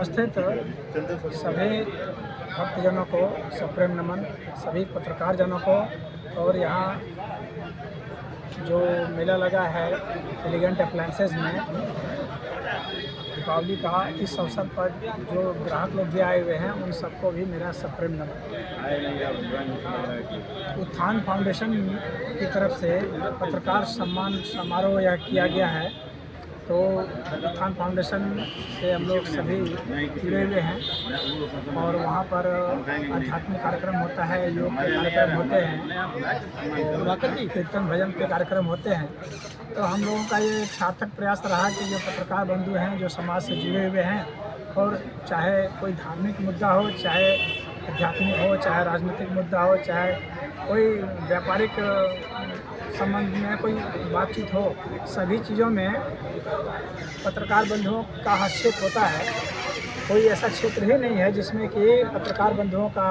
उपस्थित सभी भक्तजनों को सप्रेम नमन, सभी पत्रकार जनों को। और यहाँ जो मेला लगा है एलिगेंट अप्लायंसेज में दीपावली का, इस अवसर पर जो ग्राहक लोग भी आए हुए हैं उन सबको भी मेरा सप्रेम नमन। उत्थान फाउंडेशन की तरफ से पत्रकार सम्मान समारोह यह किया गया है। तो उत्थान फाउंडेशन से हम लोग सभी जुड़े हुए हैं और वहाँ पर आध्यात्मिक कार्यक्रम होता है, योग के कार्यक्रम होते हैं, और कीर्तन भजन के कार्यक्रम होते हैं। तो हम लोगों का ये एक सार्थक प्रयास रहा कि जो पत्रकार बंधु हैं जो समाज से जुड़े हुए हैं, और चाहे कोई धार्मिक मुद्दा हो, चाहे आध्यात्मिक हो, चाहे राजनीतिक मुद्दा हो, चाहे कोई व्यापारिक संबंध में कोई बातचीत हो, सभी चीज़ों में पत्रकार बंधुओं का हस्तक्षेप होता है। कोई ऐसा क्षेत्र ही नहीं है जिसमें कि पत्रकार बंधुओं का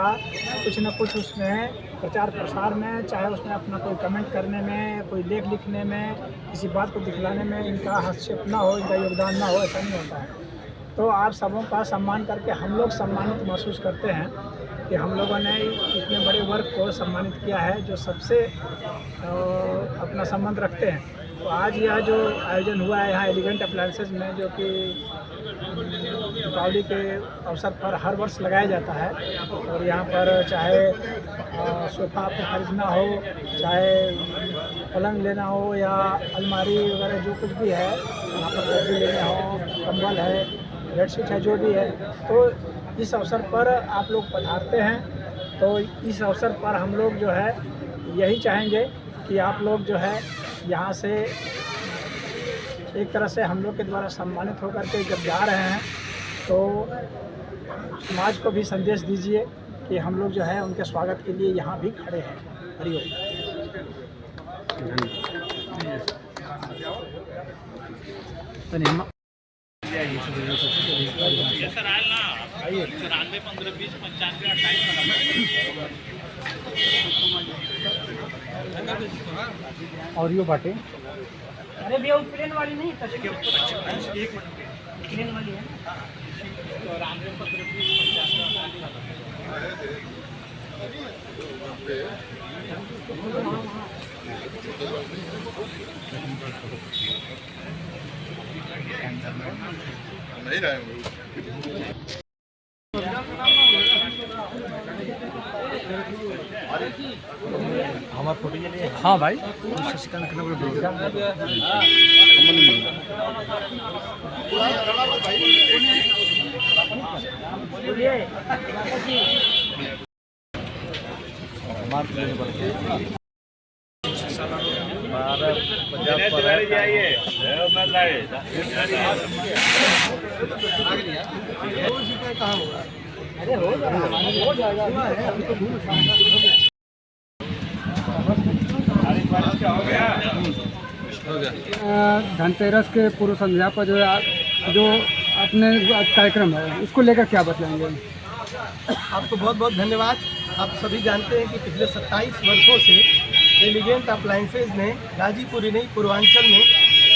कुछ न कुछ उसमें प्रचार प्रसार में, चाहे उसमें अपना कोई कमेंट करने में, कोई लेख लिखने में, किसी बात को दिखलाने में इनका हस्तक्षेप ना हो, इनका योगदान ना हो, ऐसा नहीं होता है। तो आप सबों का सम्मान करके हम लोग सम्मानित महसूस करते हैं कि हम लोगों ने इतने बड़े वर्ग को सम्मानित किया है जो सबसे अपना संबंध रखते हैं। तो आज यह जो आयोजन हुआ है यहाँ एलिगेंट अप्लायंसेज में, जो कि दीपावली के अवसर पर हर वर्ष लगाया जाता है, और यहाँ पर चाहे सोफ़ा आपको खरीदना हो, चाहे पलंग लेना हो या अलमारी वगैरह जो कुछ भी है, यहाँ पर गद्दी लेने हो, कंबल है, बेडशीट है, जो भी है, तो इस अवसर पर आप लोग पधारते हैं। तो इस अवसर पर हम लोग जो है यही चाहेंगे कि आप लोग जो है यहाँ से एक तरह से हम लोग के द्वारा सम्मानित होकर के जब जा रहे हैं तो समाज को भी संदेश दीजिए कि हम लोग जो है उनके स्वागत के लिए यहाँ भी खड़े हैं। हरिओम। आइए 94 15 20 95 28 और यो बाटे अरे भैया वो प्लेन वाली नहीं, एक प्लेन वाली है। 94 15 20 नहीं रहे हमारे फोटो के लिए। हाँ भाई, शशिकांत धनतेरस के पूर्व संध्या पर जो अपने कार्यक्रम है उसको लेकर क्या बताएंगे? आपको बहुत बहुत धन्यवाद। आप सभी जानते हैं कि पिछले 27 वर्षों से एलिगेंट अप्लायंसेज ने गाजीपुर ही नहीं पूर्वांचल में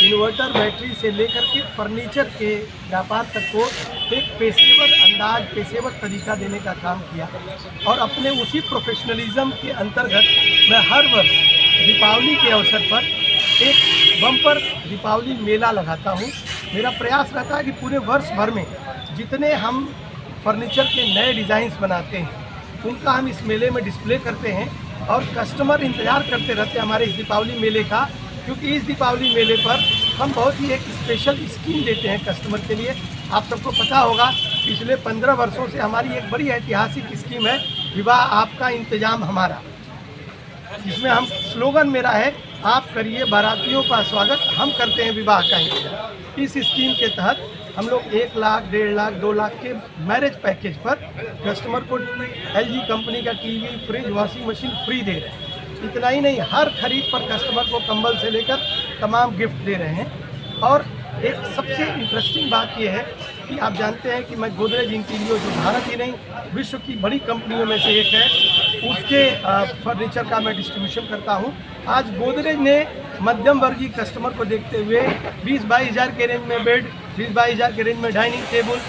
इन्वर्टर बैटरी से लेकर के फर्नीचर के व्यापार तक को एक पेशेवर अंदाज, पेशेवर तरीका देने का काम किया। और अपने उसी प्रोफेशनलिज्म के अंतर्गत मैं हर वर्ष दीपावली के अवसर पर एक बम्पर दीपावली मेला लगाता हूँ। मेरा प्रयास रहता है कि पूरे वर्ष भर में जितने हम फर्नीचर के नए डिज़ाइंस बनाते हैं उनका हम इस मेले में डिस्प्ले करते हैं, और कस्टमर इंतज़ार करते रहते हैं हमारे इस दीपावली मेले का, क्योंकि इस दीपावली मेले पर हम बहुत ही एक स्पेशल स्कीम देते हैं कस्टमर के लिए। आप सबको पता होगा पिछले 15 वर्षों से हमारी एक बड़ी ऐतिहासिक स्कीम है विवाह आपका इंतजाम हमारा, जिसमें हम स्लोगन मेरा है आप करिए बारातियों का स्वागत, हम करते हैं विवाह का इंतजाम। इस स्कीम के तहत हम लोग 1 लाख, 1.5 लाख, 2 लाख के मैरिज पैकेज पर कस्टमर को LG कंपनी का TV, fridge, washing machine free दे रहे हैं। इतना ही नहीं, हर खरीद पर कस्टमर को कंबल से लेकर तमाम गिफ्ट दे रहे हैं। और एक सबसे इंटरेस्टिंग बात यह है कि आप जानते हैं कि मैं गोदरेज इंटीरियर, जो भारत ही नहीं विश्व की बड़ी कंपनियों में से एक है, उसके फर्नीचर का मैं डिस्ट्रीब्यूशन करता हूं। आज गोदरेज ने मध्यम वर्गीय कस्टमर को देखते हुए 20-22 हज़ार के रेंज में बेड, 20-22 हज़ार के रेंज में डाइनिंग टेबल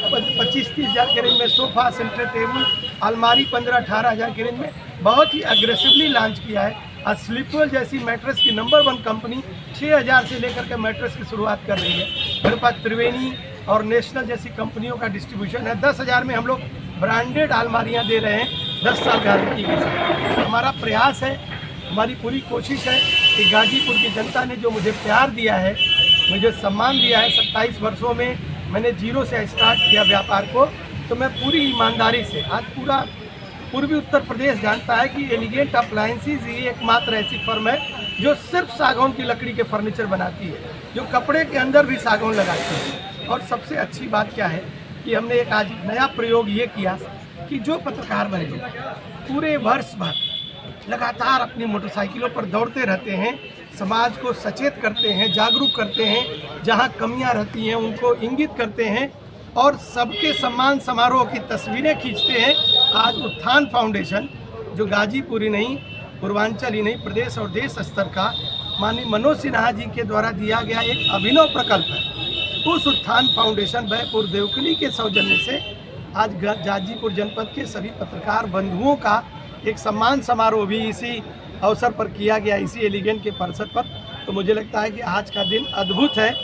25-30 हज़ार के रेंज में, सोफ़ा, सेंटर टेबल, अलमारी 15-18 हज़ार के रेंज में बहुत ही अग्रेसिवली लॉन्च किया है। आज स्लीपवेल जैसी मैट्रेस की नंबर 1 कंपनी 6,000 से लेकर के मैट्रेस की शुरुआत कर रही है। मेरे पास त्रिवेणी और नेशनल जैसी कंपनियों का डिस्ट्रीब्यूशन है। 10,000 में हम लोग ब्रांडेड अलमारियां दे रहे हैं 10 साल गारंटी के साथ। हमारा प्रयास है, हमारी पूरी कोशिश है कि गाजीपुर की जनता ने जो मुझे प्यार दिया है, मुझे सम्मान दिया है, 27 वर्षों में मैंने जीरो से स्टार्ट किया व्यापार को, तो मैं पूरी ईमानदारी से, आज पूरा पूर्वी उत्तर प्रदेश जानता है कि एलिगेंट अप्लायंसेज ही एकमात्र ऐसी फर्म है जो सिर्फ सागौन की लकड़ी के फर्नीचर बनाती है, जो कपड़े के अंदर भी सागौन लगाती है। और सबसे अच्छी बात क्या है कि हमने एक आज नया प्रयोग ये किया कि जो पत्रकार बंधु पूरे वर्ष भर लगातार अपनी मोटरसाइकिलों पर दौड़ते रहते हैं, समाज को सचेत करते हैं, जागरूक करते हैं, जहां कमियां रहती हैं उनको इंगित करते हैं और सबके सम्मान समारोह की तस्वीरें खींचते हैं। आज उत्थान फाउंडेशन, जो गाजीपुर ही नहीं, पूर्वांचल ही नहीं, प्रदेश और देश स्तर का माननीय मनोज सिन्हा जी के द्वारा दिया गया एक अभिनव प्रकल्प है, उस उत्थान फाउंडेशन बैपुर देवकली के सौजन्य से आज गाजीपुर जनपद के सभी पत्रकार बंधुओं का एक सम्मान समारोह भी इसी अवसर पर किया गया, इसी एलिगेंट के परिसर पर। तो मुझे लगता है कि आज का दिन अद्भुत है,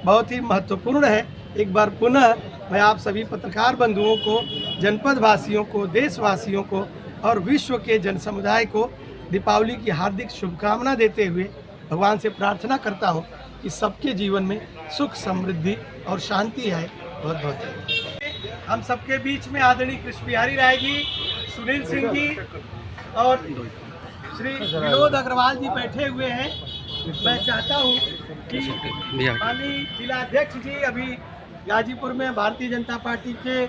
बहुत ही महत्वपूर्ण है। एक बार पुनः मैं आप सभी पत्रकार बंधुओं को, जनपद वासियों को, देशवासियों को और विश्व के जन समुदाय को दीपावली की हार्दिक शुभकामना देते हुए भगवान से प्रार्थना करता हूँ कि सबके जीवन में सुख, समृद्धि और शांति है। बहुत बहुत धन्यवाद। हम सबके बीच में आदरणीय कृष्ण बिहारी राय जी, सुनील सिंह जी और श्री विनोद अग्रवाल जी बैठे हुए हैं। मैं चाहता हूँ कि माननीय जिलाध्यक्ष जी अभी गाजीपुर में भारतीय जनता पार्टी के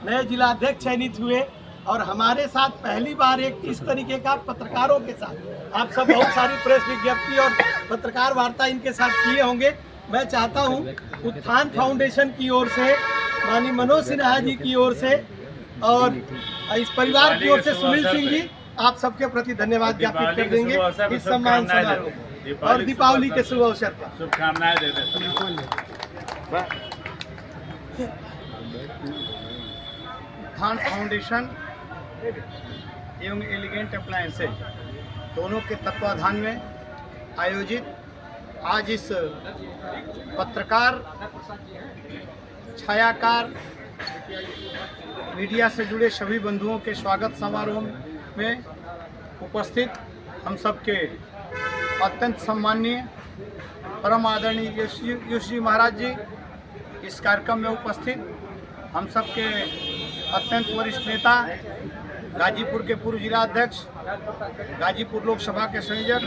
नए जिलाध्यक्ष चयनित हुए और हमारे साथ पहली बार एक इस तरीके का पत्रकारों के साथ, आप सब बहुत सारी प्रेस विज्ञप्ति और पत्रकार वार्ता इनके साथ किए होंगे। मैं चाहता हूं उत्थान फाउंडेशन की ओर से, माननीय मनोज सिन्हा जी की ओर से और इस परिवार की ओर से सुनील सिंह जी, आप सबके प्रति धन्यवाद ज्ञापित कर देंगे इस सम्मान समारोह और दीपावली के शुभ अवसर पर शुभकामनाएं देते उत्थान फाउंडेशन एवं एलिगेंट अप्लायंसेज दोनों के तत्वाधान में आयोजित आज इस पत्रकार, छायाकार, मीडिया से जुड़े सभी बंधुओं के स्वागत समारोह में उपस्थित हम सबके अत्यंत सम्माननीय परम आदरणीय यश जी महाराज जी, इस कार्यक्रम में उपस्थित हम सबके अत्यंत वरिष्ठ नेता, गाजीपुर के पूर्व जिलाध्यक्ष, गाजीपुर लोकसभा के संयोजक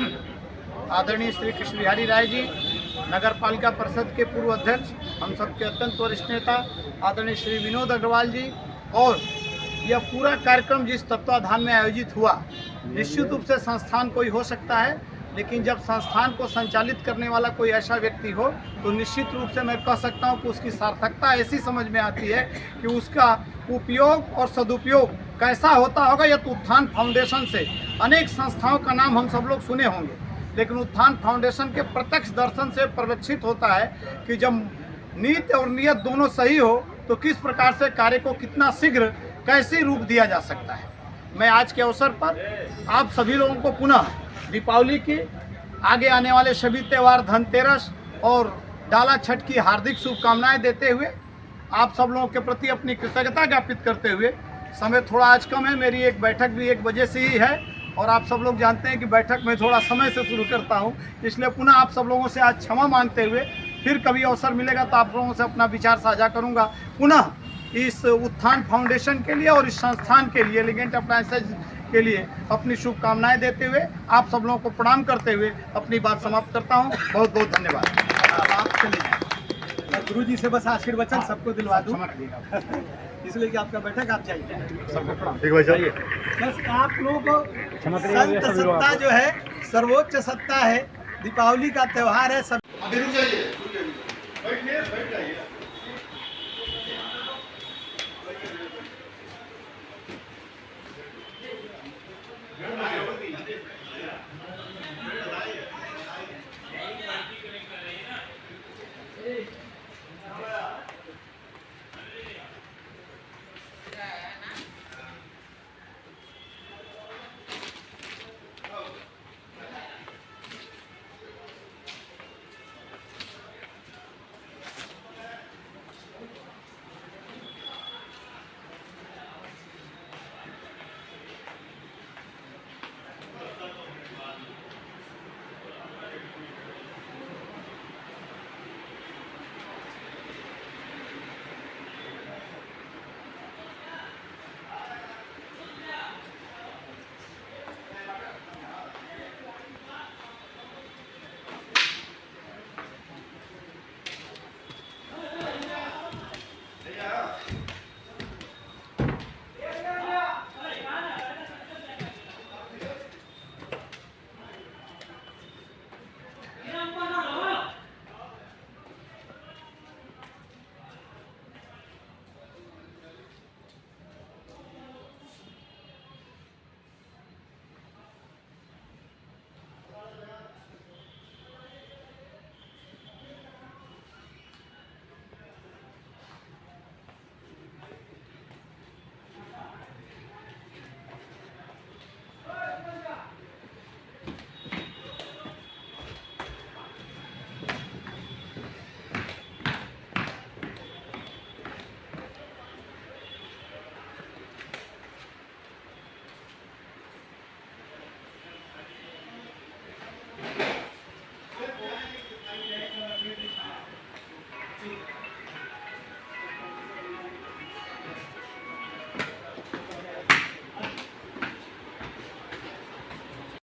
आदरणीय श्री कृष्ण बिहारी राय जी, नगर पालिका परिषद के पूर्व अध्यक्ष, हम सबके अत्यंत वरिष्ठ नेता आदरणीय श्री विनोद अग्रवाल जी, और यह पूरा कार्यक्रम जिस तत्वाधान में आयोजित हुआ, निश्चित रूप से संस्थान कोई हो सकता है, लेकिन जब संस्थान को संचालित करने वाला कोई ऐसा व्यक्ति हो तो निश्चित रूप से मैं कह सकता हूं कि उसकी सार्थकता ऐसी समझ में आती है कि उसका उपयोग और सदुपयोग कैसा होता होगा। यह तो उत्थान फाउंडेशन से अनेक संस्थाओं का नाम हम सब लोग सुने होंगे, लेकिन उत्थान फाउंडेशन के प्रत्यक्ष दर्शन से परिलक्षित होता है कि जब नीति और नियत दोनों सही हो तो किस प्रकार से कार्य को कितना शीघ्र कैसे रूप दिया जा सकता है। मैं आज के अवसर पर आप सभी लोगों को पुनः दीपावली की, आगे आने वाले सभी त्यौहार, धनतेरस और डाला छठ की हार्दिक शुभकामनाएं देते हुए आप सब लोगों के प्रति अपनी कृतज्ञता ज्ञापित करते हुए, समय थोड़ा आज कम है, मेरी एक बैठक भी 1 बजे से ही है और आप सब लोग जानते हैं कि बैठक में थोड़ा समय से शुरू करता हूं, इसलिए पुनः आप सब लोगों से आज क्षमा मांगते हुए फिर कभी अवसर मिलेगा तो आप लोगों से अपना विचार साझा करूंगा। पुनः इस उत्थान फाउंडेशन के लिए और इस संस्थान के लिए, एलिगेंट अप्लायंसेज के लिए अपनी शुभकामनाएं देते हुए आप सब लोगों को प्रणाम करते हुए अपनी बात समाप्त करता हूं। बहुत बहुत धन्यवाद। आप चले जाइए। मैं गुरु जी से बस आशीर्वचन सबको दिलवा दूं, इसलिए कि आपका बैठक आप जाइए, सबको प्रणाम। ठीक है, बस आप लोगों को संत सत्ता जो है सर्वोच्च सत्ता है, दीपावली का त्यौहार है। सब बैठ जाइए, बैठ जाइए।